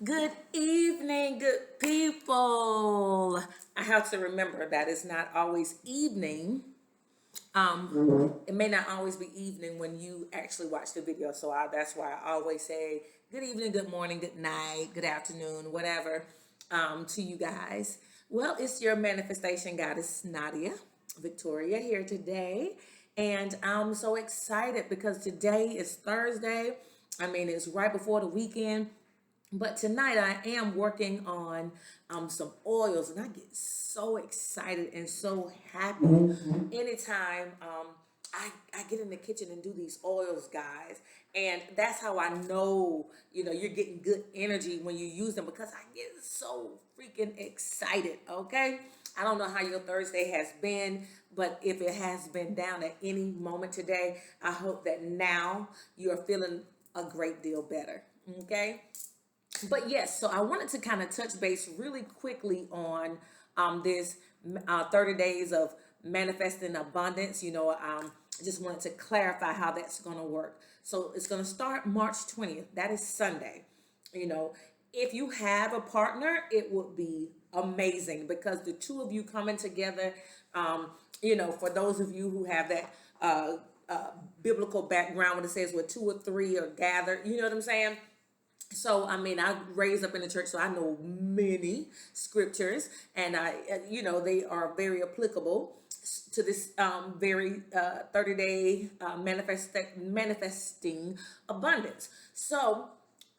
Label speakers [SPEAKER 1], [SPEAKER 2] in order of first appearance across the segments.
[SPEAKER 1] Good evening, good people. I have to remember that it's not always evening. It may not always be evening when you actually watch the video. So that's why I always say good evening, good morning, good night, good afternoon, whatever, to you guys. Well, it's your manifestation goddess, Nadia Victoria, here today. And I'm so excited because today is Thursday. I mean, it's right before the weekend. But tonight I am working on some oils, and I get so excited and so happy anytime I get in the kitchen and do these oils, guys. And that's how I know, you're getting good energy when you use them because I get so freaking excited, okay? I don't know how your Thursday has been, but if it has been down at any moment today, I hope that now you're feeling a great deal better, okay? But yes, so I wanted to kind of touch base really quickly on this 30 days of manifesting abundance. I just wanted to clarify how that's going to work. So it's going to start March 20th. That is Sunday. If you have a partner, it would be amazing because the two of you coming together, for those of you who have that biblical background when it says where two or three are gathered, you know what I'm saying? So, I mean, I raised up in the church, so I know many scriptures, and they are very applicable to this very 30-day manifesting abundance. So,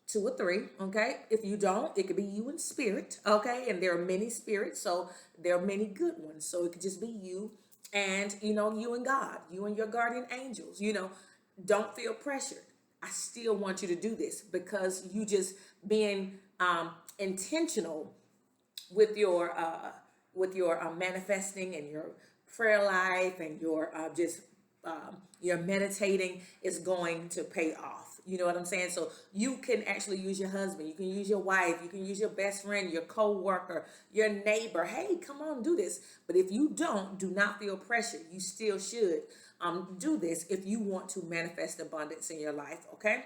[SPEAKER 1] two or three, okay? If you don't, it could be you in spirit, okay? And there are many spirits, so there are many good ones. So it could just be you and, you and God, you and your guardian angels, don't feel pressured. I still want you to do this because you just being intentional with your manifesting and your prayer life and your meditating is going to pay off. You know what I'm saying? So you can actually use your husband, you can use your wife, you can use your best friend, your co-worker, your neighbor. Hey, come on, do this. But if you don't, do not feel pressure. You still should do this if you want to manifest abundance in your life, okay?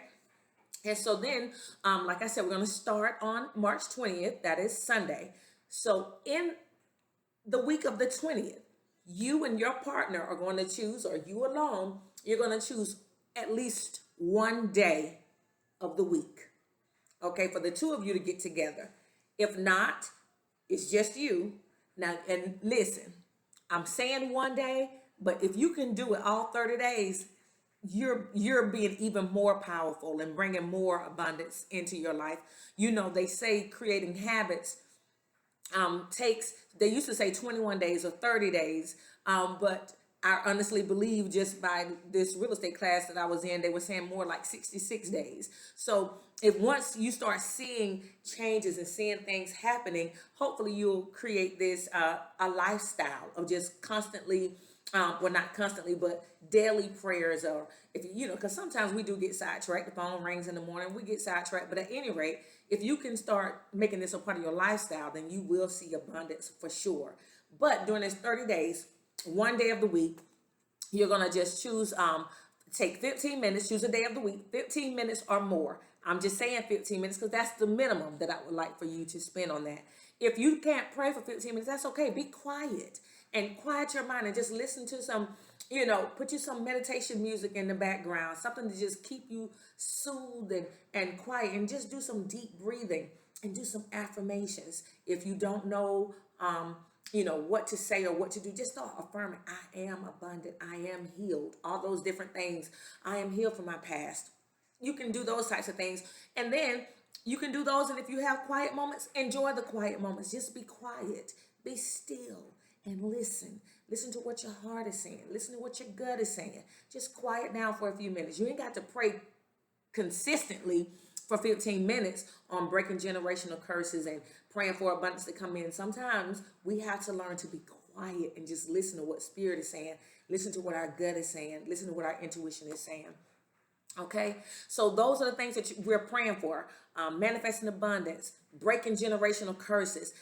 [SPEAKER 1] And so then, like I said, we're going to start on March 20th. That is Sunday. So in the week of the 20th, you and your partner are going to choose, or you alone, you're going to choose at least one day of the week, okay, for the two of you to get together. If not, it's just you. Now, and listen, I'm saying one day, but if you can do it all 30 days, you're being even more powerful and bringing more abundance into your life. They say creating habits they used to say 21 days or 30 days, but I honestly believe just by this real estate class that I was in, they were saying more like 66 days. So if once you start seeing changes and seeing things happening, hopefully you'll create this a lifestyle of just constantly well, not constantly, but daily prayers, or if because sometimes we do get sidetracked. The phone rings in the morning, we get sidetracked. But at any rate, if you can start making this a part of your lifestyle, then you will see abundance for sure. But during this 30 days, one day of the week, you're gonna just choose, take 15 minutes, choose a day of the week, 15 minutes or more. I'm just saying 15 minutes because that's the minimum that I would like for you to spend on that. If you can't pray for 15 minutes, that's okay. Be quiet and quiet your mind and just listen to some, put you some meditation music in the background, something to just keep you soothed and quiet, and just do some deep breathing and do some affirmations. If you don't know, what to say or what to do, just start affirming. I am abundant. I am healed. All those different things. I am healed from my past. You can do those types of things. And then you can do those. And if you have quiet moments, enjoy the quiet moments. Just be quiet. Be still and listen. Listen to what your heart is saying. Listen to what your gut is saying. Just quiet down for a few minutes. You ain't got to pray consistently for 15 minutes on breaking generational curses and praying for abundance to come in. Sometimes we have to learn to be quiet and just listen to what spirit is saying. Listen to what our gut is saying. Listen to what our intuition is saying. Okay, so those are the things that we're praying for. Manifesting abundance, breaking generational curses,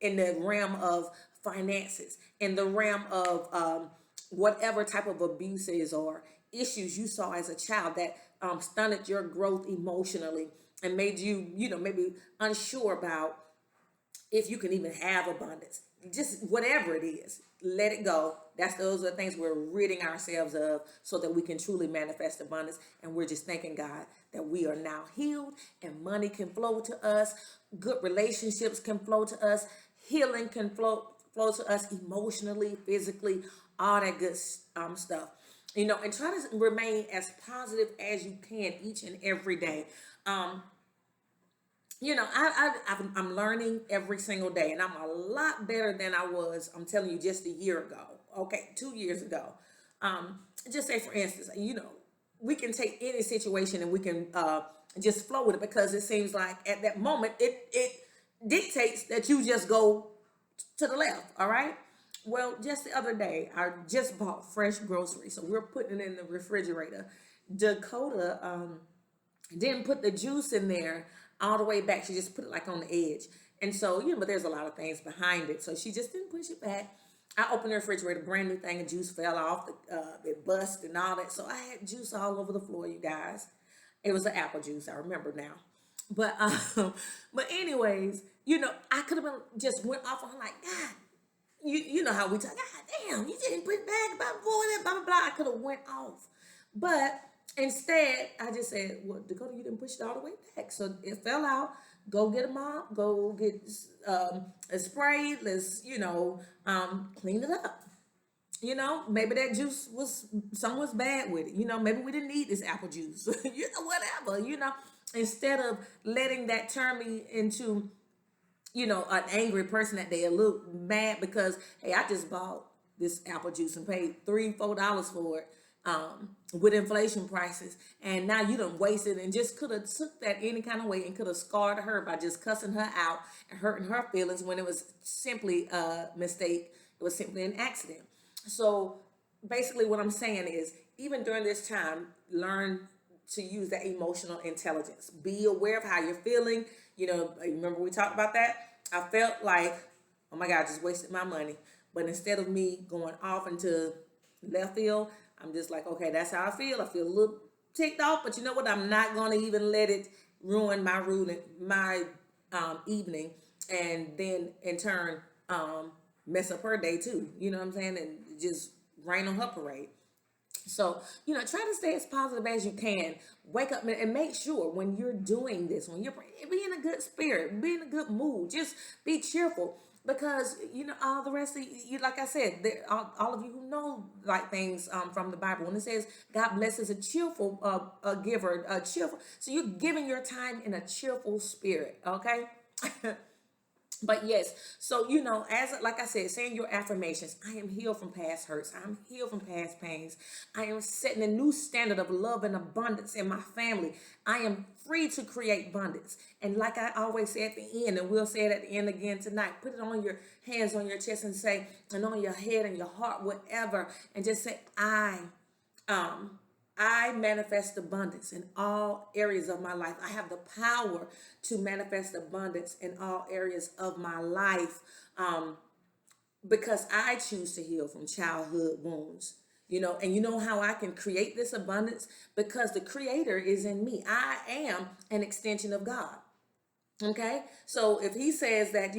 [SPEAKER 1] in the realm of finances, in the realm of whatever type of abuses or issues you saw as a child that stunted your growth emotionally. and made you, maybe unsure about if you can even have abundance. Just whatever it is, let it go. Those are the things we're ridding ourselves of so that we can truly manifest abundance. And we're just thanking God that we are now healed and money can flow to us. Good relationships can flow to us. Healing can flow to us emotionally, physically, all that good stuff. And try to remain as positive as you can each and every day. I'm learning every single day, and I'm a lot better than I was, I'm telling you, just a year ago. Okay, 2 years ago. Just say, for instance, we can take any situation and we can just flow with it, because it seems like at that moment, it dictates that you just go to the left, all right? Well, just the other day, I just bought fresh groceries, so we're putting it in the refrigerator. Dakota didn't put the juice in there all the way back. She just put it like on the edge. And so, but there's a lot of things behind it. So she just didn't push it back. I opened the refrigerator, brand new thing of juice fell off. It bust and all that. So I had juice all over the floor, you guys. It was an apple juice, I remember now. But anyways, I could have been just went off on her like, God, you know how we talk, God damn, you didn't put it back, blah, blah, blah. I could have went off. But instead, I just said, well, Dakota, you didn't push it all the way back. So it fell out. Go get a mop. Go get a spray. Let's, clean it up. Maybe that juice someone's bad with it. Maybe we didn't need this apple juice. Whatever. Instead of letting that turn me into, an angry person that day, a little mad because, hey, I just bought this apple juice and paid $3-4 for it. With inflation prices, and now you done wasted and just could have took that any kind of way and could have scarred her by just cussing her out and hurting her feelings when it was simply a mistake. It was simply an accident. So basically what I'm saying is, even during this time, learn to use that emotional intelligence. Be aware of how you're feeling. Remember we talked about that? I felt like, oh my God, I just wasted my money. But instead of me going off into left field, I'm just like, okay, that's how I feel. I feel a little ticked off, but you know what? I'm not going to even let it ruin my evening, and then in turn mess up her day too. You know what I'm saying? And just rain on her parade. So, try to stay as positive as you can. Wake up and make sure when you're doing this, when you're be in a good spirit, be in a good mood, just be cheerful. Because, all the rest of you, like I said, all of you who know like things from the Bible, when it says God blesses a cheerful giver, cheerful. So you're giving your time in a cheerful spirit, okay? But yes, so, like I said, saying your affirmations, I am healed from past hurts. I'm healed from past pains. I am setting a new standard of love and abundance in my family. I am free to create abundance. And like I always say at the end, and we'll say it at the end again tonight, put it on your hands, on your chest and say, and on your head and your heart, whatever, and just say, I manifest abundance in all areas of my life. I have the power to manifest abundance in all areas of my life because I choose to heal from childhood wounds. And you know how I can create this abundance? Because the Creator is in me. I am an extension of God. Okay, so if he says that,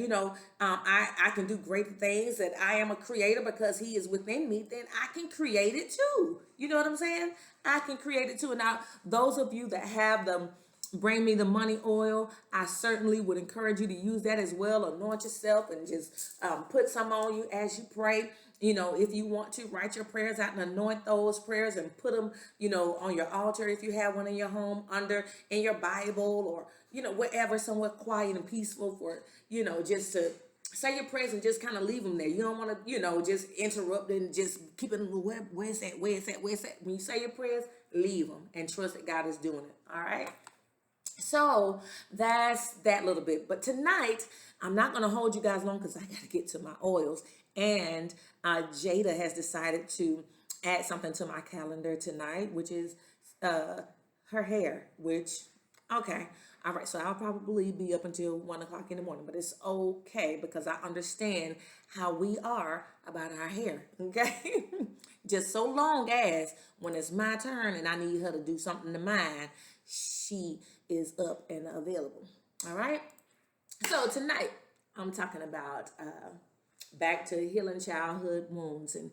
[SPEAKER 1] I can do great things, that I am a creator because he is within me, then I can create it too. You know what I'm saying? I can create it too. And now, those of you that have the Bring Me the Money oil, I certainly would encourage you to use that as well. Anoint yourself and just put some on you as you pray. If you want to, write your prayers out and anoint those prayers and put them, on your altar if you have one in your home, in your Bible, or, wherever, somewhere quiet and peaceful for, just to say your prayers and just kind of leave them there. You don't want to, just interrupt and just keep it, where's that? When you say your prayers, leave them and trust that God is doing it. All right. So that's that little bit. But tonight, I'm not going to hold you guys long because I got to get to my oils. And Jada has decided to add something to my calendar tonight, which is her hair, okay. All right, so I'll probably be up until 1 o'clock in the morning, but it's okay because I understand how we are about our hair, okay? Just so long as when it's my turn and I need her to do something to mine, she is up and available. All right. So tonight I'm talking about back to healing childhood wounds and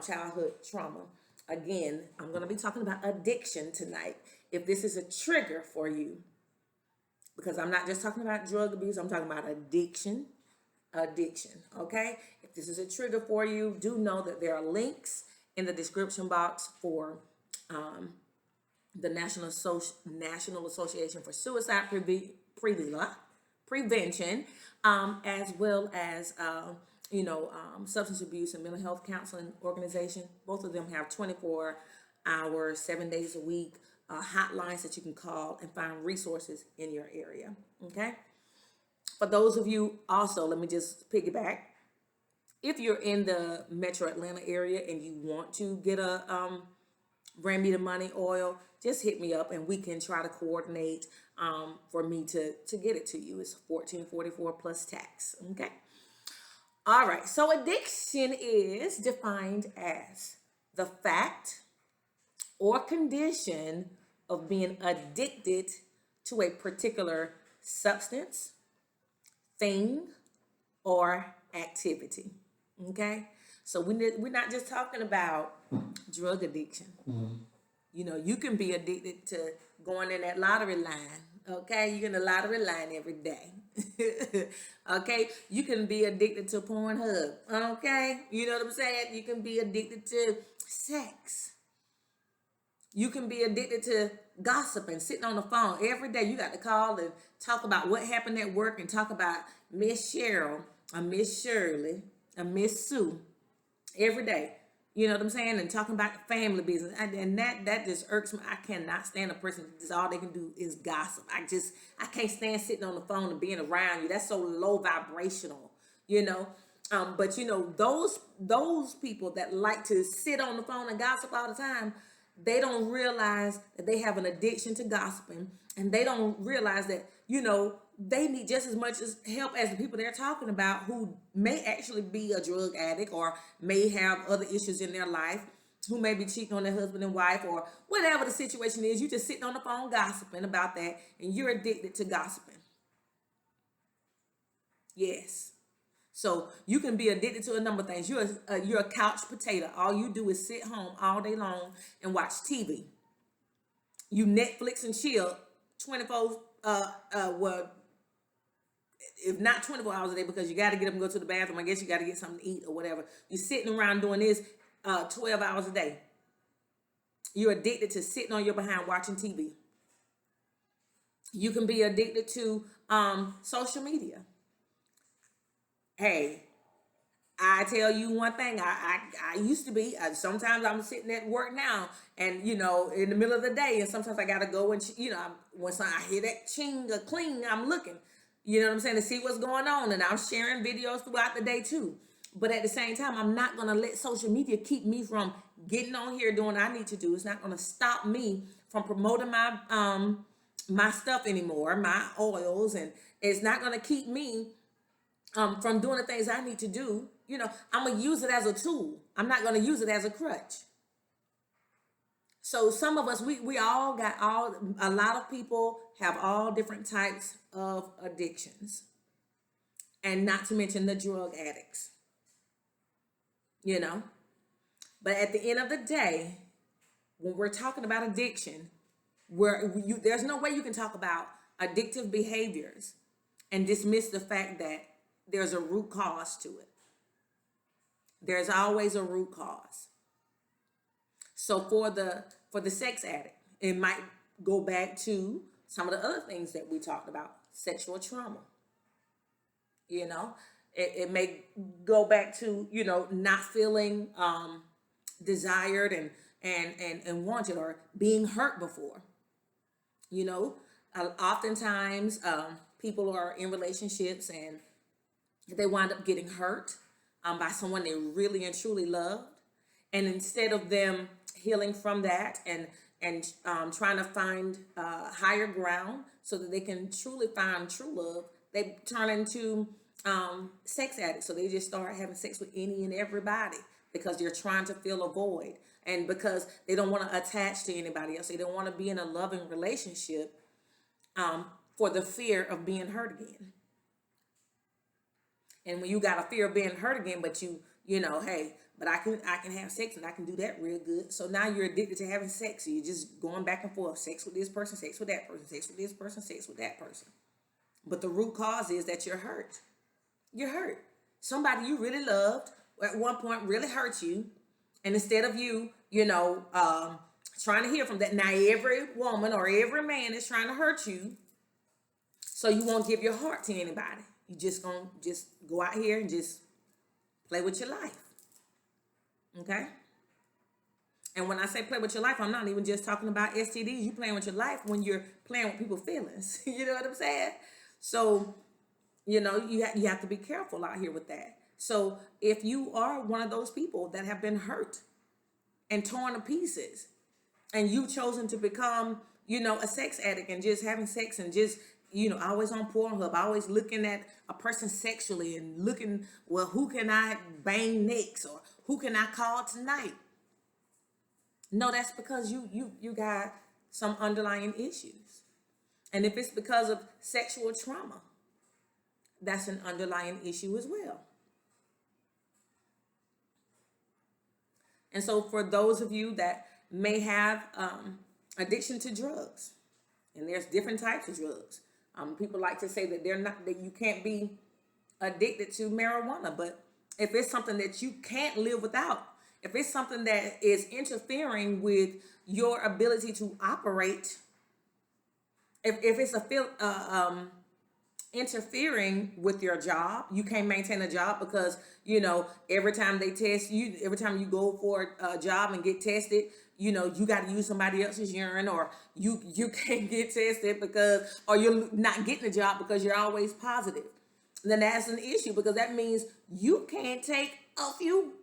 [SPEAKER 1] childhood trauma. Again, I'm going to be talking about addiction tonight. If this is a trigger for you, because I'm not just talking about drug abuse, I'm talking about addiction. Okay? If this is a trigger for you, do know that there are links in the description box for the National Association for Suicide Prevention, as well as substance abuse and mental health counseling organization. Both of them have 24 hours, 7 days a week hotlines that you can call and find resources in your area. Okay. For those of you also, let me just piggyback. If you're in the Metro Atlanta area and you want to get a Brand Me the Money oil, just hit me up and we can try to coordinate for me to get it to you. It's $14.44 plus tax. Okay. All right. So addiction is defined as the fact or condition of being addicted to a particular substance, thing, or activity. Okay. So we're not just talking about drug addiction. Mm-hmm. You know, you can be addicted to going in that lottery line. Okay, you're in the lottery line every day. Okay, you can be addicted to Pornhub. Okay, you know what I'm saying? You can be addicted to sex. You can be addicted to gossiping, sitting on the phone every day. You got to call and talk about what happened at work and talk about Miss Cheryl, or Miss Shirley, or Miss Sue every day. You know what I'm saying? And talking about family business. And that just irks me. I cannot stand a person that just all they can do is gossip. I can't stand sitting on the phone and being around you. That's so low vibrational, you know. But you know, those people that like to sit on the phone and gossip all the time, they don't realize that they have an addiction to gossiping, and they don't realize that, you know, they need just as much help as the people they're talking about who may actually be a drug addict or may have other issues in their life, who may be cheating on their husband and wife or whatever the situation is. You just sitting on the phone gossiping about that, and you're addicted to gossiping. Yes. So you can be addicted to a number of things. You're a couch potato. All you do is sit home all day long and watch TV. You Netflix and chill 24 if not 24 hours a day, because you got to get up and go to the bathroom. I guess you got to get something to eat or whatever. You're sitting around doing this 12 hours a day. You're addicted to sitting on your behind watching TV. You can be addicted to social media. Hey, I tell you one thing, I used to be, sometimes I'm sitting at work now and, you know, in the middle of the day, and sometimes I got to go and, you know, once I hear that ching or cling, I'm looking, you know what I'm saying, to see what's going on. And I'm sharing videos throughout the day too. But at the same time, I'm not going to let social media keep me from getting on here doing what I need to do. It's not going to stop me from promoting my stuff anymore, my oils, and it's not going to keep me from doing the things I need to do. You know, I'm going to use it as a tool. I'm not going to use it as a crutch. So some of us, we all got a lot of people have all different types of addictions, and not to mention the drug addicts, you know. But at the end of the day, when we're talking about addiction, there's no way you can talk about addictive behaviors and dismiss the fact that there's a root cause to it. There's always a root cause. So for the sex addict, it might go back to some of the other things that we talked about, sexual trauma. You know, it may go back to, you know, not feeling desired and wanted, or being hurt before. You know, oftentimes people are in relationships and they wind up getting hurt by someone they really and truly loved. And instead of them healing from that and trying to find higher ground so that they can truly find true love, they turn into sex addicts. So they just start having sex with any and everybody because they're trying to fill a void, and because they don't want to attach to anybody else. They don't want to be in a loving relationship. for the fear of being hurt again. And when you got a fear of being hurt again, but you know, hey, but I can have sex and I can do that real good. So now you're addicted to having sex. So you're just going back and forth, sex with this person, sex with that person, sex with this person, sex with that person. But the root cause is that you're hurt. You're hurt. Somebody you really loved at one point really hurt you. And instead of you know, trying to heal from that, now every woman or every man is trying to hurt you. So you won't give your heart to anybody. You just gonna just go out here and just play with your life. Okay? And when I say play with your life, I'm not even just talking about STDs. You playing with your life when you're playing with people's feelings. You know what I'm saying? So, you know, you have to be careful out here with that. So if you are one of those people that have been hurt and torn to pieces, and you've chosen to become, you know, a sex addict and just having sex and just, you know, always on Pornhub, always looking at a person sexually and looking, well, who can I bang next, or who can I call tonight? No, that's because you got some underlying issues. And if it's because of sexual trauma, that's an underlying issue as well. And so for those of you that may have addiction to drugs, and there's different types of drugs. People like to say that that you can't be addicted to marijuana, but if it's something that you can't live without, if it's something that is interfering with your ability to operate, if it's interfering with your job, you can't maintain a job because, you know, every time they test you, every time you go for a job and get tested, you know, you got to use somebody else's urine, or you can't get tested because, or you're not getting a job because you're always positive. Then that's an issue, because that means you can't take a few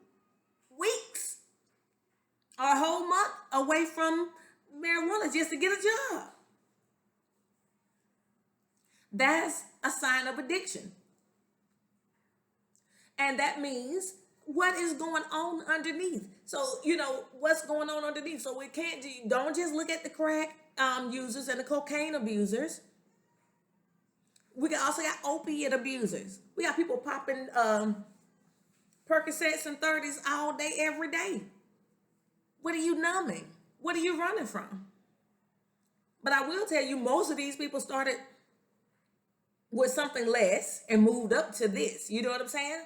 [SPEAKER 1] weeks or a whole month away from marijuana just to get a job. That's a sign of addiction. And that means what is going on underneath. So, you know, what's going on underneath. So don't just look at the crack users and the cocaine abusers. We also got opiate abusers. We got people popping Percocets and 30s all day, every day. What are you numbing? What are you running from? But I will tell you, most of these people started with something less and moved up to this. You know what I'm saying?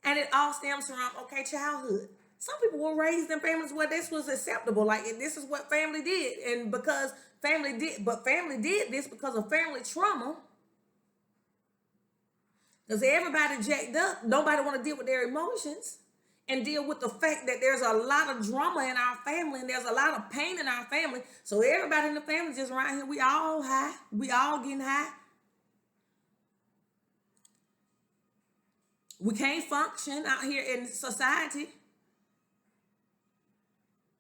[SPEAKER 1] And it all stems from, okay, childhood. Some people were raised in families where this was acceptable. Like, this is what family did. And because family did this because of family trauma. Because everybody jacked up. Nobody want to deal with their emotions and deal with the fact that there's a lot of drama in our family and there's a lot of pain in our family. So everybody in the family just around here, we all high. We all getting high. We can't function out here in society.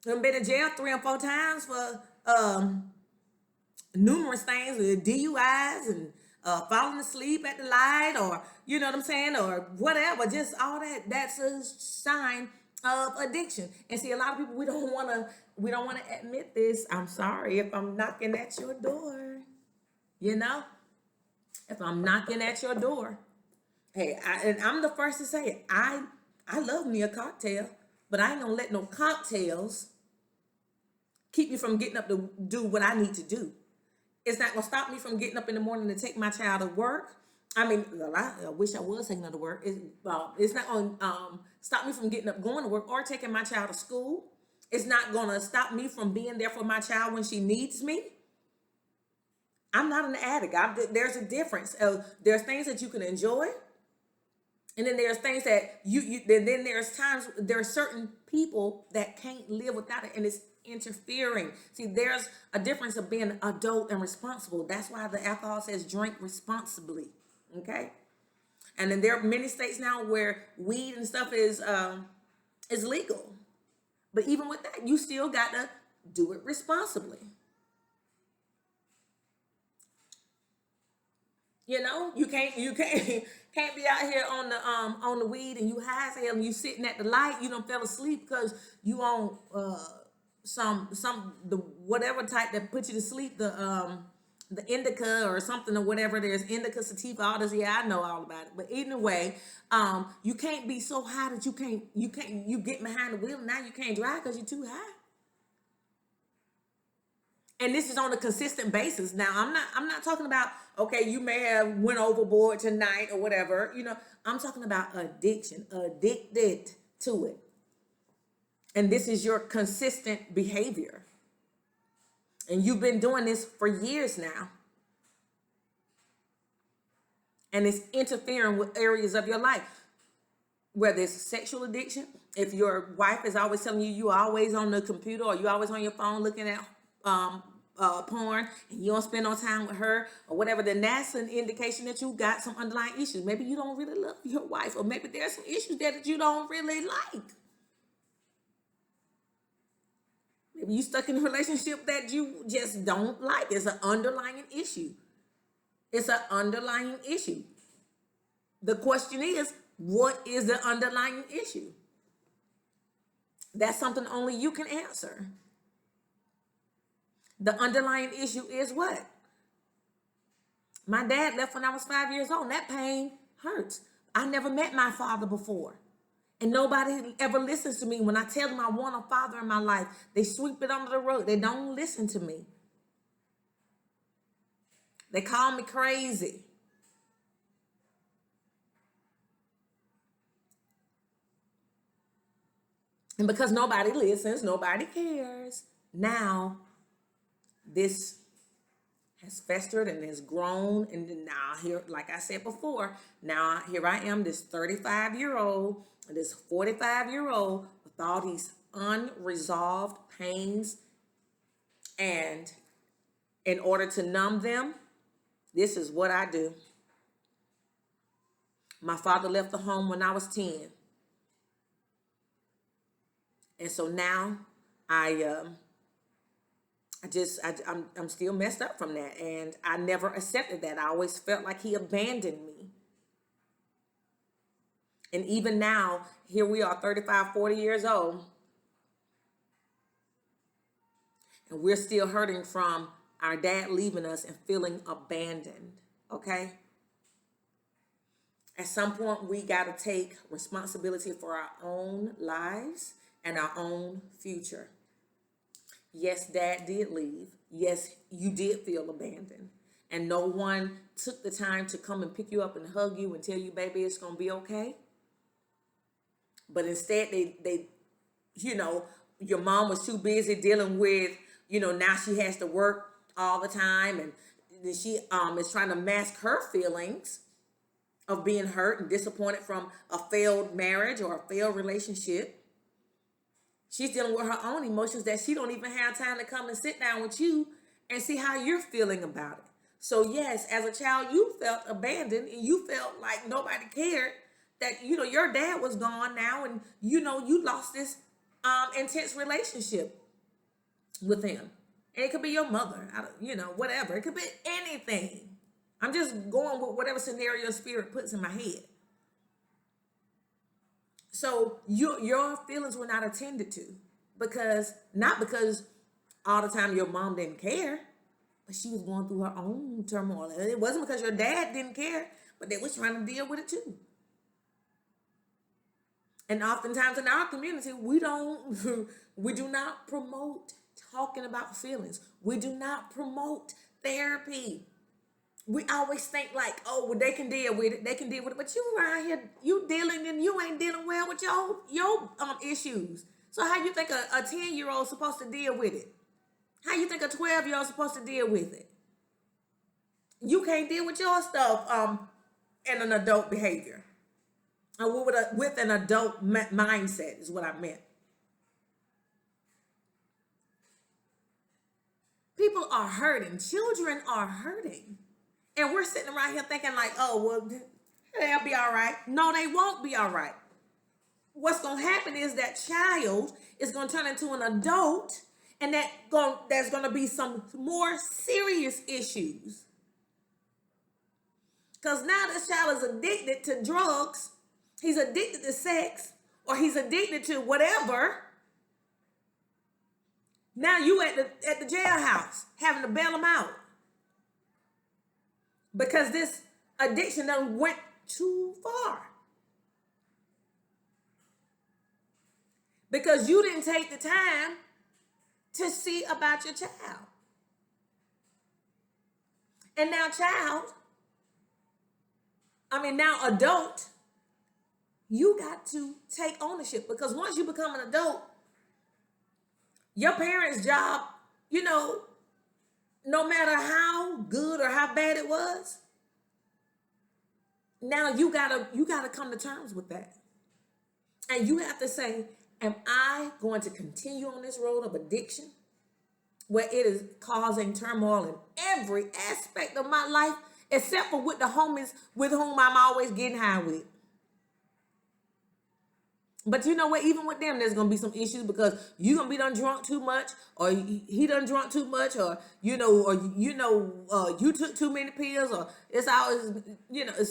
[SPEAKER 1] I've been in jail 3 or 4 times for numerous things, DUIs and falling asleep at the light, or, you know what I'm saying, or whatever, just all that. That's a sign of addiction. And see, a lot of people, we don't want to admit this. I'm sorry if I'm knocking at your door. You know, if I'm knocking at your door, hey, and I'm the first to say it. I love me a cocktail, but I ain't gonna let no cocktails keep me from getting up to do what I need to do. It's not gonna stop me from getting up in the morning to take my child to work. I mean, I wish I was taking her to work. It's not gonna stop me from getting up, going to work, or taking my child to school. It's not gonna stop me from being there for my child when she needs me. I'm not an addict. There's a difference. There's things that you can enjoy, and then there's things that then there's times, there are certain people that can't live without it, and it's interfering. See, there's a difference of being adult and responsible. That's why the alcohol says drink responsibly. Okay? And then there are many states now where weed and stuff is legal. But even with that, you still got to do it responsibly. You know, you can't be out here on the weed and you high as hell and you sitting at the light, you don't fell asleep because you on the whatever type that put you to sleep, the the indica or something or whatever. There's indica, sativa, all this. Yeah, I know all about it. But either way, you can't be so high that you get behind the wheel and now you can't drive because you're too high. And this is on a consistent basis. Now, I'm not talking about, okay, you may have went overboard tonight or whatever. I'm talking about addiction, addicted to it. And this is your consistent behavior. And you've been doing this for years now. And it's interfering with areas of your life. Whether it's sexual addiction, if your wife is always telling you you're always on the computer or you're always on your phone looking at porn and you don't spend no time with her or whatever, then that's an indication that you got some underlying issues. Maybe you don't really love your wife, or maybe there's some issues there that you don't really like. Maybe you stuck in a relationship that you just don't like. It's an underlying issue. It's an underlying issue. The question is, what is the underlying issue? That's something only you can answer. The underlying issue is what? My dad left when I was 5 years old. And that pain hurts. I never met my father before. And nobody ever listens to me. When I tell them I want a father in my life, they sweep it under the rug. They don't listen to me. They call me crazy. And because nobody listens, nobody cares. Now, this has festered and has grown. And now here, like I said before, now here I am, this 35-year-old, this 45-year-old with all these unresolved pains. And in order to numb them, this is what I do. My father left the home when I was 10. And so now I'm still messed up from that. And I never accepted that. I always felt like he abandoned me. And even now, here we are, 35, 40 years old. And we're still hurting from our dad leaving us and feeling abandoned. Okay? At some point, we got to take responsibility for our own lives and our own future. Yes, Dad did leave. Yes, you did feel abandoned. And no one took the time to come and pick you up and hug you and tell you, baby, it's going to be okay. But instead, they your mom was too busy dealing with, now she has to work all the time. And she is trying to mask her feelings of being hurt and disappointed from a failed marriage or a failed relationship. She's dealing with her own emotions that she don't even have time to come and sit down with you and see how you're feeling about it. So yes, as a child, you felt abandoned and you felt like nobody cared, that, your dad was gone now and, you lost this intense relationship with him. And it could be your mother, whatever. It could be anything. I'm just going with whatever scenario spirit puts in my head. So your feelings were not attended to not because all the time your mom didn't care, but she was going through her own turmoil. It wasn't because your dad didn't care, but they was trying to deal with it too. And oftentimes in our community, we do not promote talking about feelings. We do not promote therapy. We always think like, oh, well, they can deal with it. But you around here, you dealing and you ain't dealing well with your issues. So how you think a 10-year-old supposed to deal with it? How you think a 12-year-old supposed to deal with it? You can't deal with your stuff in an adult behavior. With an adult mindset is what I meant. People are hurting. Children are hurting. And we're sitting around here thinking like, oh, well, they'll be all right. No, they won't be all right. What's going to happen is that child is going to turn into an adult, and there's going to be some more serious issues. Because now this child is addicted to drugs. He's addicted to sex, or he's addicted to whatever. Now you at the jailhouse having to bail him out. because this addiction done went too far. Because you didn't take the time to see about your child. And now adult, you got to take ownership, because once you become an adult, your parents' job, no matter how good or how bad it was, now you gotta come to terms with that. And you have to say, am I going to continue on this road of addiction where it is causing turmoil in every aspect of my life, except for with the homies with whom I'm always getting high with? But you know what? Even with them, there's going to be some issues, because you're going to be done drunk too much, or he done drunk too much, or, you took too many pills, or it's always,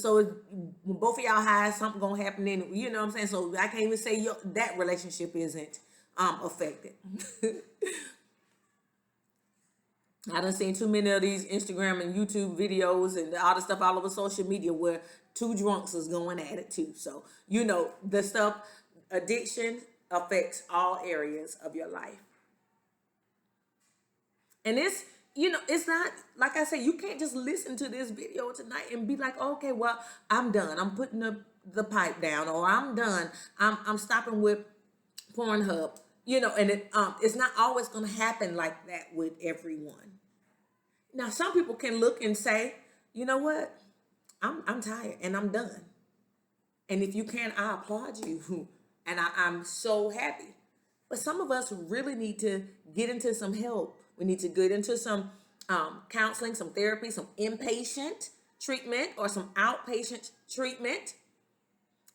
[SPEAKER 1] so when both of y'all high, something going to happen then, you know what I'm saying? So I can't even say that relationship isn't affected. I done seen too many of these Instagram and YouTube videos and all the stuff all over social media where two drunks is going at it too. So, the stuff, addiction affects all areas of your life. And it's not, like I said, you can't just listen to this video tonight and be like, okay, well, I'm done. I'm putting the pipe down, or I'm done. I'm stopping with Pornhub. And it's not always going to happen like that with everyone. Now, some people can look and say, you know what? I'm tired and I'm done. And if you can, I applaud you. And I'm so happy. But some of us really need to get into some help. We need to get into some counseling, some therapy, some inpatient treatment or some outpatient treatment,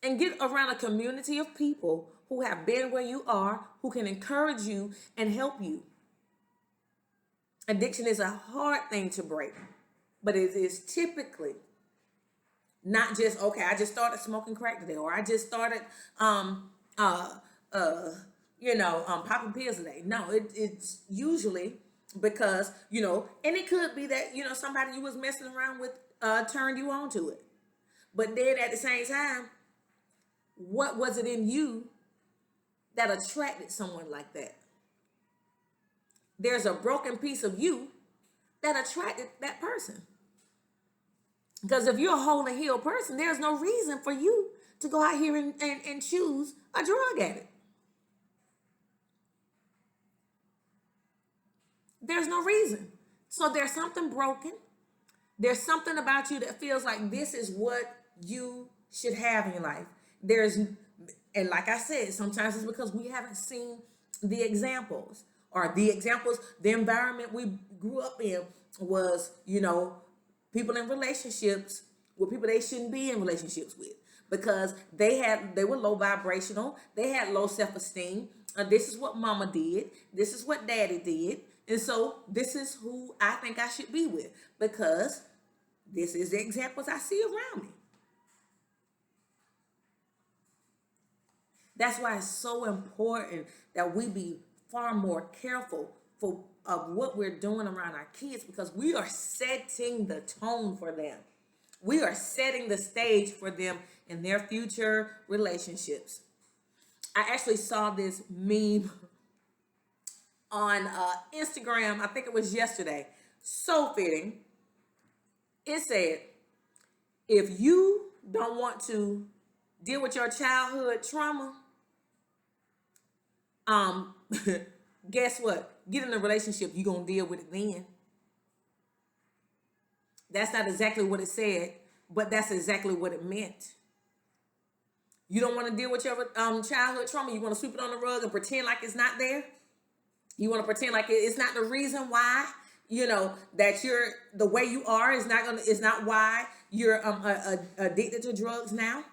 [SPEAKER 1] and get around a community of people who have been where you are, who can encourage you and help you. Addiction is a hard thing to break, but it is typically not just, okay, I just started smoking crack today, or I just started popping pills today. No, it's usually because, and it could be that, somebody you was messing around with turned you on to it. But then at the same time, what was it in you that attracted someone like that? There's a broken piece of you that attracted that person. Because if you're a whole and healed person, there's no reason for you to go out here and choose a drug addict. There's no reason. So there's something broken. There's something about you that feels like this is what you should have in your life. And like I said, sometimes it's because we haven't seen the examples. Or the environment we grew up in was, people in relationships with people they shouldn't be in relationships with, because they were low vibrational, they had low self-esteem. This is what mama did, this is what daddy did, and so this is who I think I should be with, because this is the examples I see around me. That's why it's so important that we be far more careful of what we're doing around our kids, because we are setting the tone for them. We are setting the stage for them in their future relationships. I actually saw this meme on Instagram. I think it was yesterday. So fitting. It said, if you don't want to deal with your childhood trauma, guess what? Get in a relationship, you're going to deal with it then. That's not exactly what it said, but that's exactly what it meant. You don't want to deal with your childhood trauma. You want to sweep it on the rug and pretend like it's not there. You want to pretend like it's not the reason why, that you're the way you are is not why you're addicted to drugs now.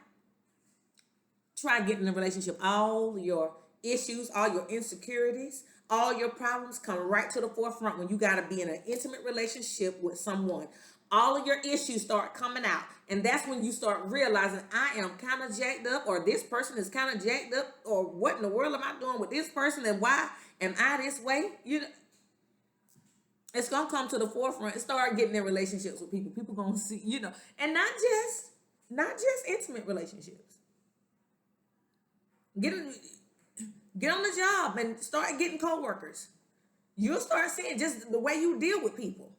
[SPEAKER 1] Try getting in a relationship. All your issues, all your insecurities, all your problems come right to the forefront when you got to be in an intimate relationship with someone. All of your issues start coming out, and that's when you start realizing, I am kind of jacked up, or this person is kind of jacked up, or what in the world am I doing with this person, and why am I this way? It's gonna come to the forefront and start getting in relationships with people. People gonna see, and not just intimate relationships. Get on the job and start getting coworkers. You'll start seeing just the way you deal with people.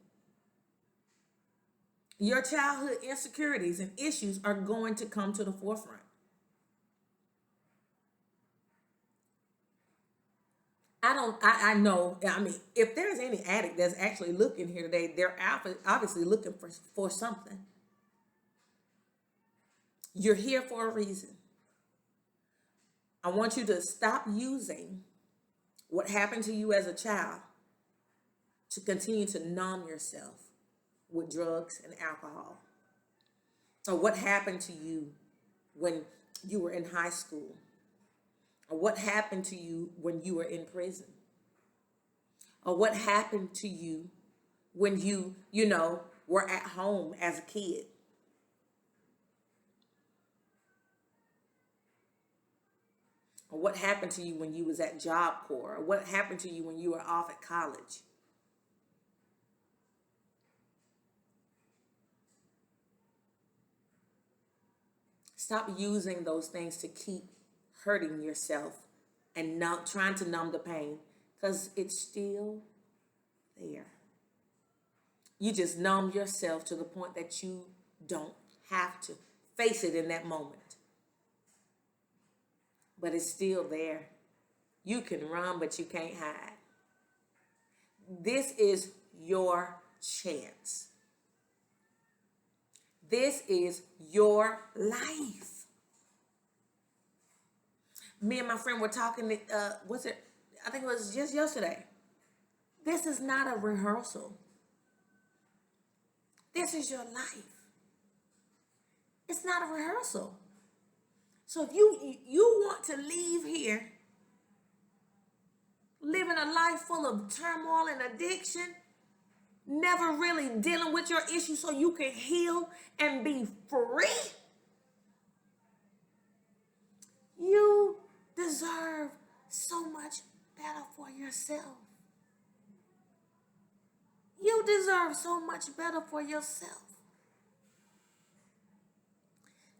[SPEAKER 1] Your childhood insecurities and issues are going to come to the forefront. I know, if there's any addict that's actually looking here today, they're obviously looking for something. You're here for a reason. I want you to stop using what happened to you as a child to continue to numb yourself with drugs and alcohol. Or what happened to you when you were in high school. Or what happened to you when you were in prison. Or what happened to you when you were at home as a kid. Or what happened to you when you was at Job Corps? Or what happened to you when you were off at college? Stop using those things to keep hurting yourself and not trying to numb the pain, because it's still there. You just numb yourself to the point that you don't have to face it in that moment. But it's still there. You can run, but you can't hide. This is your chance. This is your life. Me and my friend were talking, I think it was just yesterday. This is not a rehearsal. This is your life. It's not a rehearsal. So if you want to leave here living a life full of turmoil and addiction, never really dealing with your issues so you can heal and be free, you deserve so much better for yourself. You deserve so much better for yourself.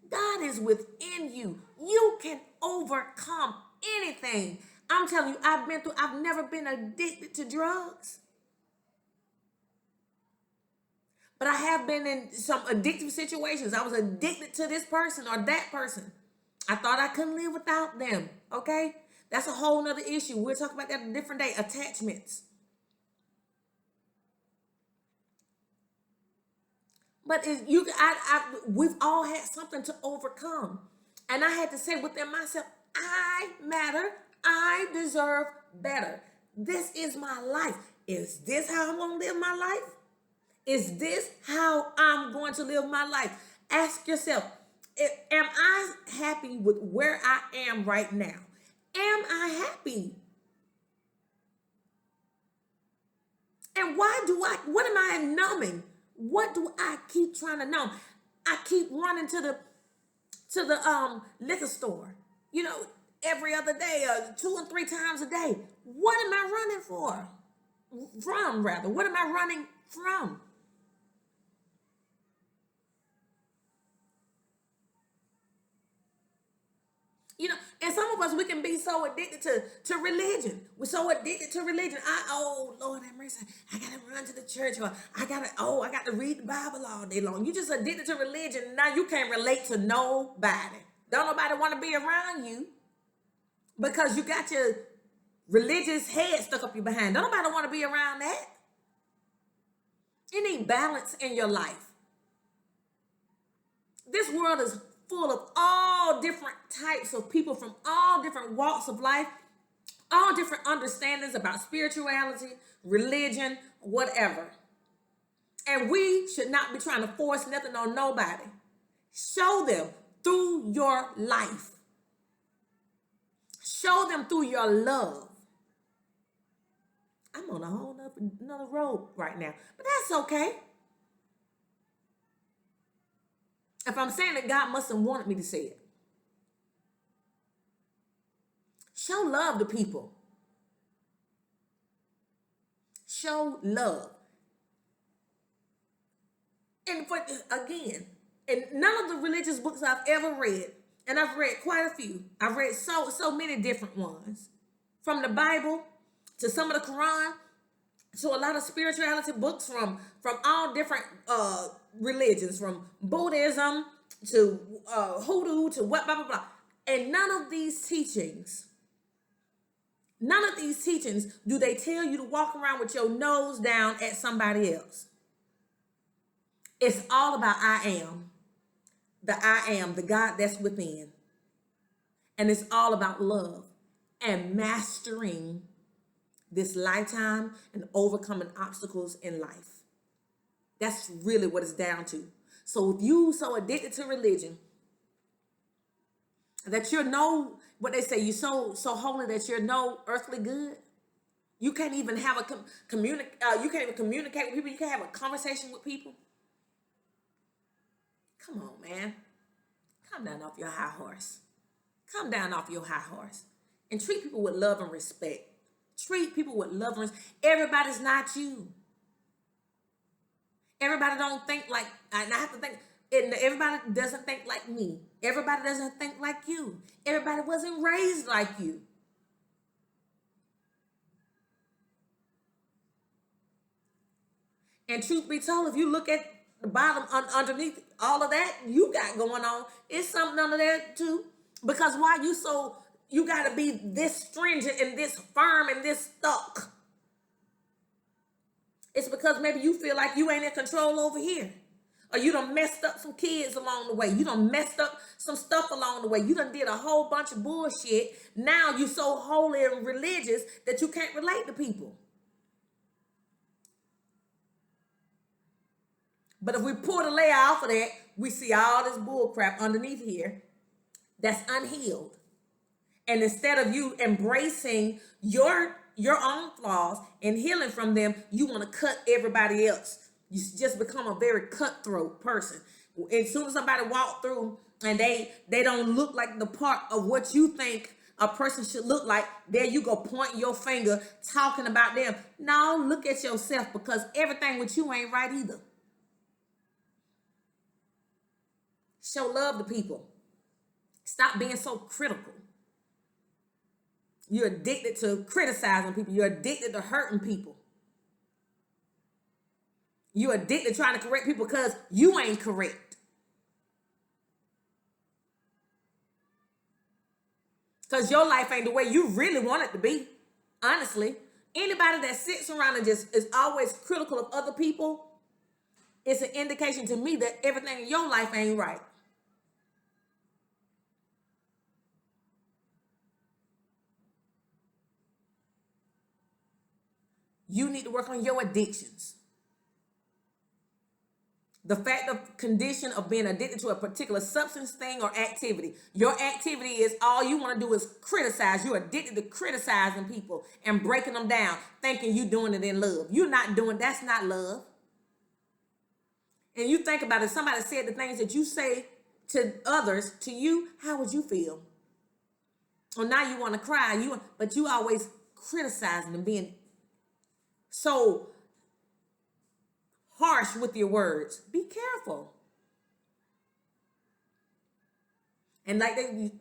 [SPEAKER 1] God is within you. You can overcome anything. I'm telling you, I've never been addicted to drugs. But I have been in some addictive situations. I was addicted to this person or that person. I thought I couldn't live without them, okay? That's a whole nother issue. We'll talk about that a different day. Attachments. But we've all had something to overcome. And I had to say within myself, I matter. I deserve better. This is my life. Is this how I'm going to live my life? Is this how I'm going to live my life? Ask yourself, am I happy with where I am right now? Am I happy? And what am I numbing? What do I keep trying to numb? I keep running to the liquor store, every other day, 2 and 3 times a day. What am I running for? What am I running from? And some of us, we can be so addicted to religion. We're so addicted to religion. Lord have mercy, I gotta run to the church, or I got to read the Bible all day long. You just addicted to religion. Now you can't relate to nobody. Don't nobody want to be around you because you got your religious head stuck up your behind. Don't nobody want to be around that. You need balance in your life. This world is full of all different types of people from all different walks of life, all different understandings about spirituality, religion, whatever. And we should not be trying to force nothing on nobody. Show them through your life. Show them through your love. I'm on a whole another road right now, but that's okay. If I'm saying it, God must have wanted me to say it. Show love to people. Show love. And again, and none of the religious books I've ever read, and I've read quite a few. I've read so many different ones, from the Bible to some of the Quran to a lot of spirituality books from all different religions, from Buddhism to hoodoo to what blah blah blah. And none of these teachings do they tell you to walk around with your nose down at somebody else. It's all about I am, the God that's within. And it's all about love and mastering this lifetime and overcoming obstacles in life. That's really what it's down to. So if you so addicted to religion that you're what they say, you're so holy that you're no earthly good. You can't even have you can't even communicate with people. You can't have a conversation with people. Come on, man. Come down off your high horse. Come down off your high horse and treat people with love and respect. Treat people with love and respect. Everybody's not you. Everybody don't think like, and I have to think, everybody doesn't think like me. Everybody doesn't think like you. Everybody wasn't raised like you. And truth be told, if you look at the bottom underneath all of that you got going on, it's something under there too. Because why you got to be this stringent and this firm and this stuck? It's because maybe you feel like you ain't in control over here. Or you done messed up some kids along the way. You done messed up some stuff along the way. You done did a whole bunch of bullshit. Now you so holy and religious that you can't relate to people. But if we pull the layer off of that, we see all this bull crap underneath here that's unhealed. And instead of you embracing your own flaws and healing from them, you want to cut everybody else. You just become a very cutthroat person. As soon as somebody walk through and they don't look like the part of what you think a person should look like, there you go pointing your finger, talking about them. No, look at yourself, because everything with you ain't right either. Show love to people. Stop being so critical. You're addicted to criticizing people. You're addicted to hurting people. You're addicted to trying to correct people because you ain't correct. Because your life ain't the way you really want it to be. Honestly, anybody that sits around and just is always critical of other people, it's an indication to me that everything in your life ain't right. You need to work on your addictions. The fact of condition of being addicted to a particular substance, thing, or activity. Your activity is all you want to do is criticize. You're addicted to criticizing people and breaking them down, thinking you're doing it in love. You're not doing, that's not love. And you think about it, if somebody said the things that you say to others, to you, how would you feel? Well, now you want to cry, but you always criticizing and being so harsh with your words. Be careful. And like I'm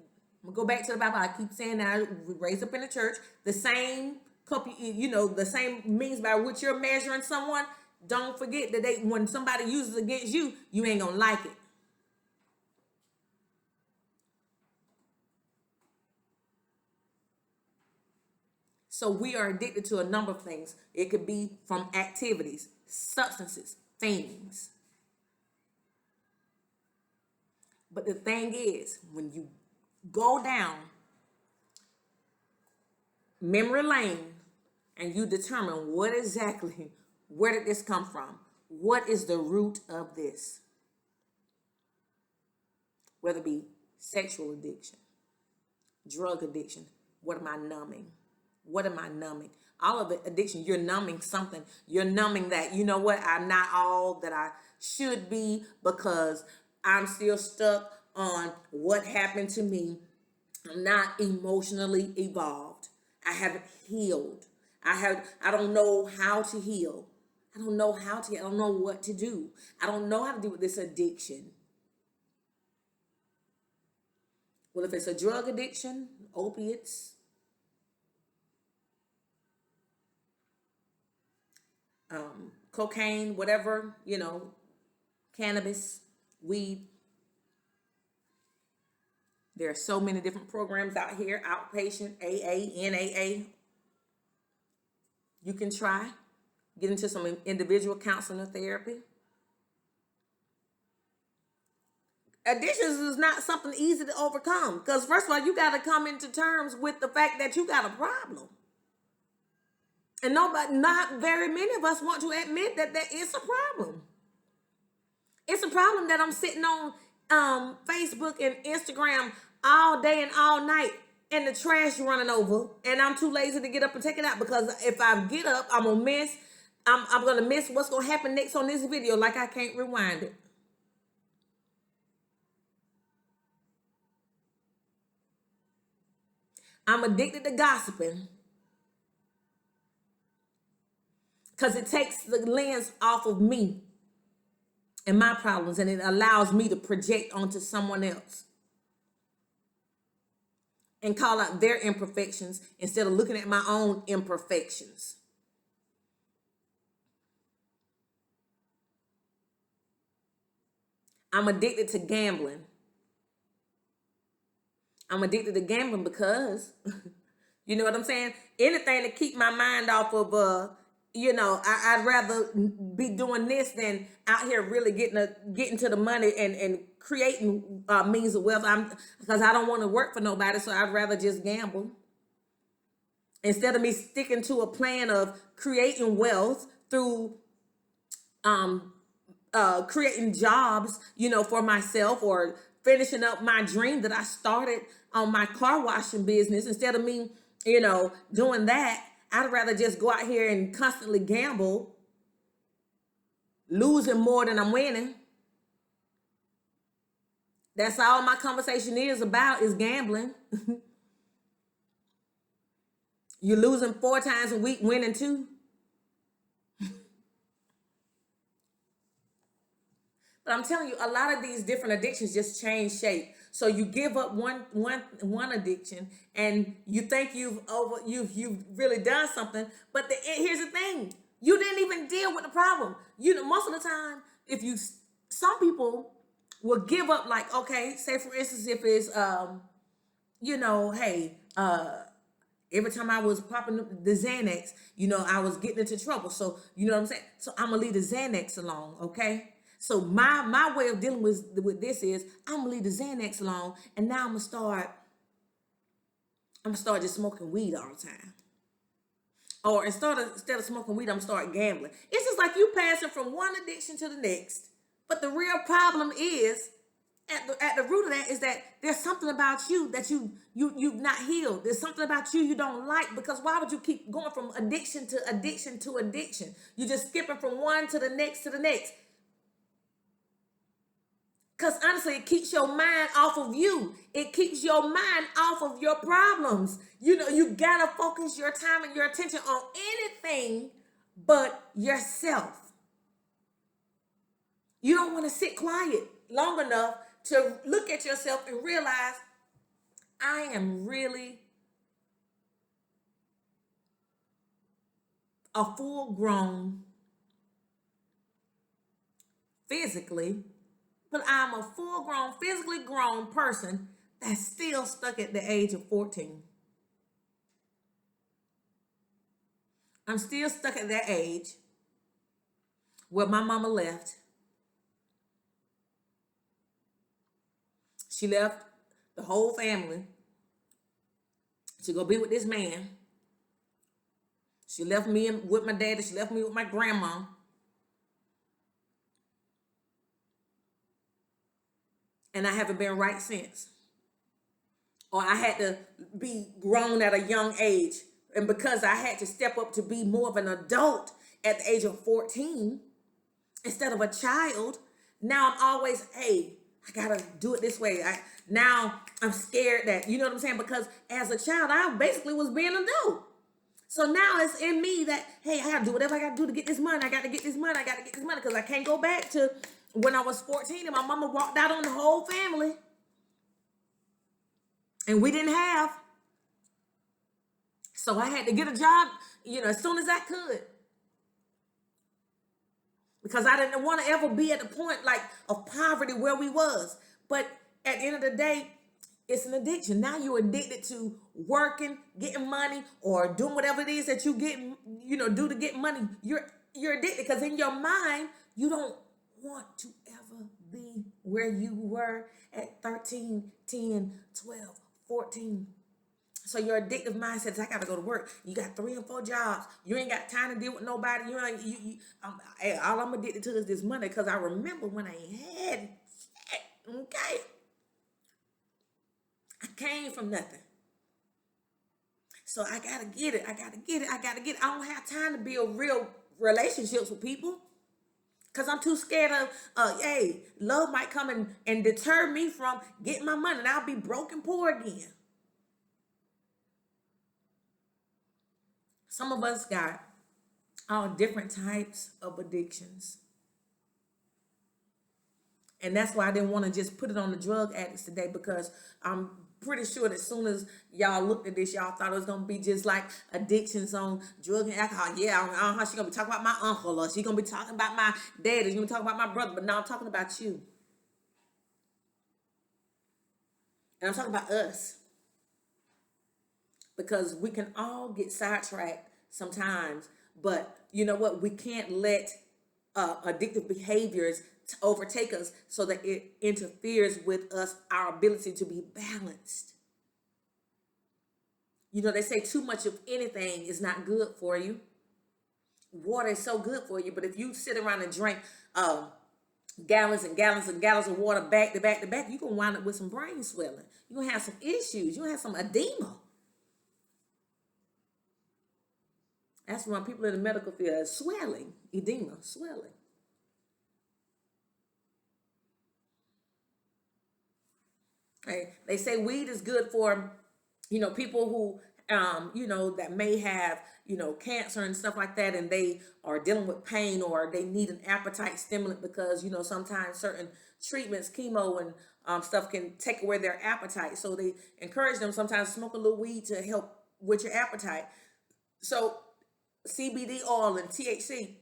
[SPEAKER 1] gonna go back to the Bible. I keep saying that we raised up in the church. The same couple, the same means by which you're measuring someone. Don't forget that when somebody uses against you, you ain't gonna like it. So we are addicted to a number of things. It could be from activities, substances, things. But the thing is, when you go down memory lane and you determine where did this come from? What is the root of this? Whether it be sexual addiction, drug addiction, what am I numbing? What am I numbing? All of the addiction, you're numbing something. You're numbing that, you know what, I'm not all that I should be because I'm still stuck on what happened to me. I'm not emotionally evolved. I haven't healed. I don't know how to heal. I don't know how to, I don't know what to do. I don't know how to deal with this addiction. Well, if it's a drug addiction, opiates, cocaine, whatever, cannabis, weed. There are so many different programs out here, outpatient, AA, NAA. You can try, get into some individual counseling or therapy. Addictions is not something easy to overcome because first of all, you got to come into terms with the fact that you got a problem. And not very many of us want to admit that it's a problem. It's a problem that I'm sitting on Facebook and Instagram all day and all night and the trash running over and I'm too lazy to get up and take it out because if I get up, I'm going to miss what's going to happen next on this video like I can't rewind it. I'm addicted to gossiping because it takes the lens off of me and my problems and it allows me to project onto someone else and call out their imperfections instead of looking at my own imperfections. I'm addicted to gambling. I'm addicted to gambling because, you know what I'm saying? Anything to keep my mind off of, I'd rather be doing this than out here really getting to the money and creating means of wealth. Because I don't want to work for nobody, so I'd rather just gamble. Instead of me sticking to a plan of creating wealth through creating jobs, for myself or finishing up my dream that I started on my car washing business. Instead of me, doing that, I'd rather just go out here and constantly gamble, losing more than I'm winning. That's all my conversation is about, is gambling. You're losing 4 times a week, winning 2. But I'm telling you, a lot of these different addictions just change shape. So you give up one addiction, and you think you've really done something. But here's the thing: you didn't even deal with the problem. Most of the time, some people will give up. Like, okay, say for instance, if it's every time I was popping the Xanax, I was getting into trouble. So you know what I'm saying. So I'm gonna leave the Xanax alone, okay? So my way of dealing with this is I'm gonna leave the Xanax alone, and now I'm gonna start just smoking weed all the time. Or instead of smoking weed, I'm gonna start gambling. It's just like you passing from one addiction to the next. But the real problem is at the root of that is that there's something about you that you've not healed. There's something about you don't like, because why would you keep going from addiction to addiction to addiction? You're just skipping from one to the next to the next. Because honestly, it keeps your mind off of you. It keeps your mind off of your problems. You gotta focus your time and your attention on anything but yourself. You don't want to sit quiet long enough to look at yourself and realize, I am really a full-grown, physically, but I'm a full-grown, physically grown person that's still stuck at the age of 14. I'm still stuck at that age where my mama left. She left the whole family to go be with this man. She left me with my daddy. She left me with my grandma. And I haven't been right since. Or I had to be grown at a young age. And because I had to step up to be more of an adult at the age of 14, instead of a child, now I'm always, hey, I gotta do it this way. Now I'm scared that, you know what I'm saying? Because as a child, I basically was being an adult. So now it's in me that, hey, I gotta do whatever I gotta do to get this money. I gotta get this money. I gotta get this money because I can't go back to when I was 14 and my mama walked out on the whole family. And we didn't have. So I had to get a job, as soon as I could. Because I didn't want to ever be at the point like of poverty where we was. But at the end of the day, it's an addiction. Now you're addicted to working, getting money, or doing whatever it is that you get, do to get money. You're addicted because in your mind, you don't want to ever be where you were at 13, 10, 12, 14. So your addictive mindset is, I gotta go to work. You got 3 and 4 jobs. You ain't got time to deal with nobody. All I'm addicted to is this money because I remember when I had shit, okay? I came from nothing. So I gotta get it. I gotta get it. I don't have time to build real relationships with people because I'm too scared of, love might come and deter me from getting my money and I'll be broke and poor again. Some of us got all different types of addictions. And that's why I didn't want to just put it on the drug addicts today, because I'm pretty sure that as soon as y'all looked at this, y'all thought it was going to be just like addictions on drug and alcohol. Yeah, she's going to be talking about my uncle, or she's going to be talking about my dad, or she's going to be talking about my brother. But now I'm talking about you. And I'm talking about us. Because we can all get sidetracked sometimes, but you know what? We can't let addictive behaviors overtake us so that it interferes with our ability to be balanced. They say too much of anything is not good for you. Water is so good for you, but if you sit around and drink gallons and gallons and gallons of water back to back to back, you're going to wind up with some brain swelling. You're going to have some issues. You're going to have some edema. That's when people in the medical field, swelling, edema, swelling. Right? They say weed is good for, people who, that may have, cancer and stuff like that, and they are dealing with pain, or they need an appetite stimulant because, sometimes certain treatments, chemo and stuff can take away their appetite. So they encourage them sometimes to smoke a little weed to help with your appetite. So CBD oil and THC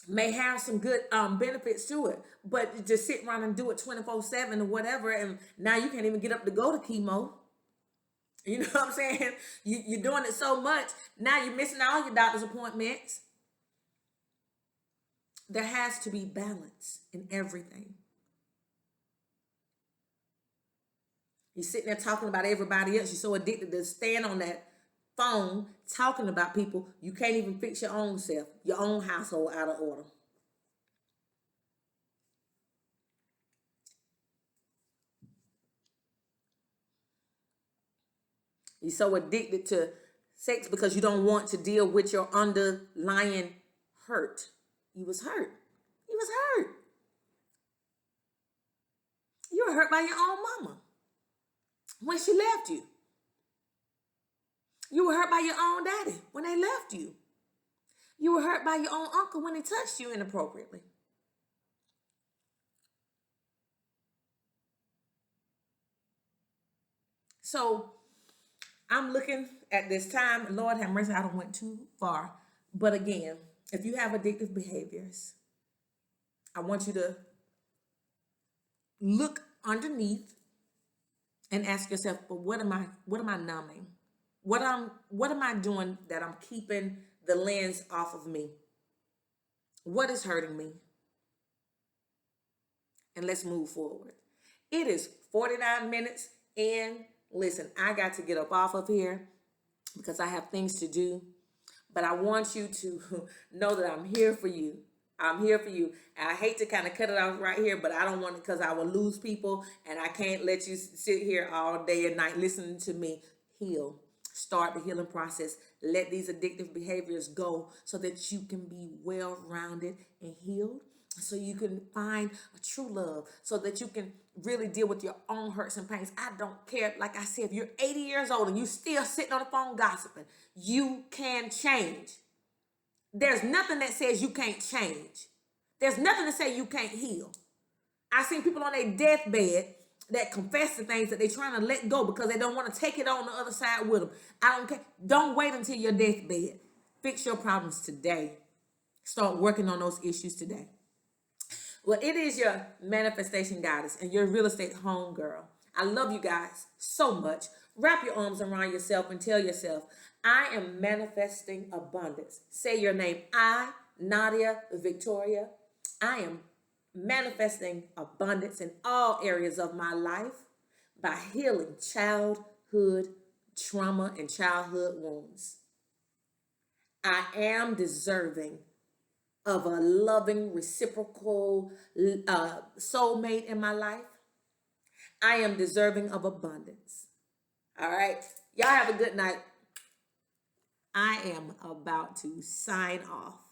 [SPEAKER 1] may have some good benefits to it, but just sit around and do it 24/7 or whatever, and now you can't even get up to go to chemo. You know what I'm saying? You're doing it so much, now you're missing all your doctor's appointments. There has to be balance in everything. You're sitting there talking about everybody else. You're so addicted to staying on that phone talking about people, you can't even fix your own self, your own household out of order. You're so addicted to sex because you don't want to deal with your underlying hurt. You was hurt. You was hurt. You were hurt by your own mama when she left you. You were hurt by your own daddy when they left you. You were hurt by your own uncle when he touched you inappropriately. So I'm looking at this time. Lord have mercy, I don't went too far. But again, if you have addictive behaviors, I want you to look underneath and ask yourself, well, what am I numbing? What am I doing that I'm keeping the lens off of me? What is hurting me? And let's move forward. It is 49 minutes in. Listen, I got to get up off of here because I have things to do. But I want you to know that I'm here for you. I'm here for you. And I hate to kind of cut it off right here, but I don't want it because I will lose people. And I can't let you sit here all day and night listening to me heal. Start the healing process. Let these addictive behaviors go so that you can be well-rounded and healed. so you can find a true love, so that you can really deal with your own hurts and pains. I don't care. Like I said, if you're 80 years old and you still sitting on the phone gossiping, you can change. There's nothing that says you can't change. There's nothing to say you can't heal. I've seen people on their deathbed that confess to things that they're trying to let go because they don't want to take it on the other side with them. I don't care. Don't wait until your deathbed. Fix your problems today. Start working on those issues today. Well, it is your manifestation goddess and your real estate home girl. I love you guys so much. Wrap your arms around yourself and tell yourself, I am manifesting abundance. Say your name. I, Nadia Victoria, I am manifesting abundance in all areas of my life by healing childhood trauma and childhood wounds. I am deserving of a loving, reciprocal soulmate in my life. I am deserving of abundance. All right. Y'all have a good night. I am about to sign off.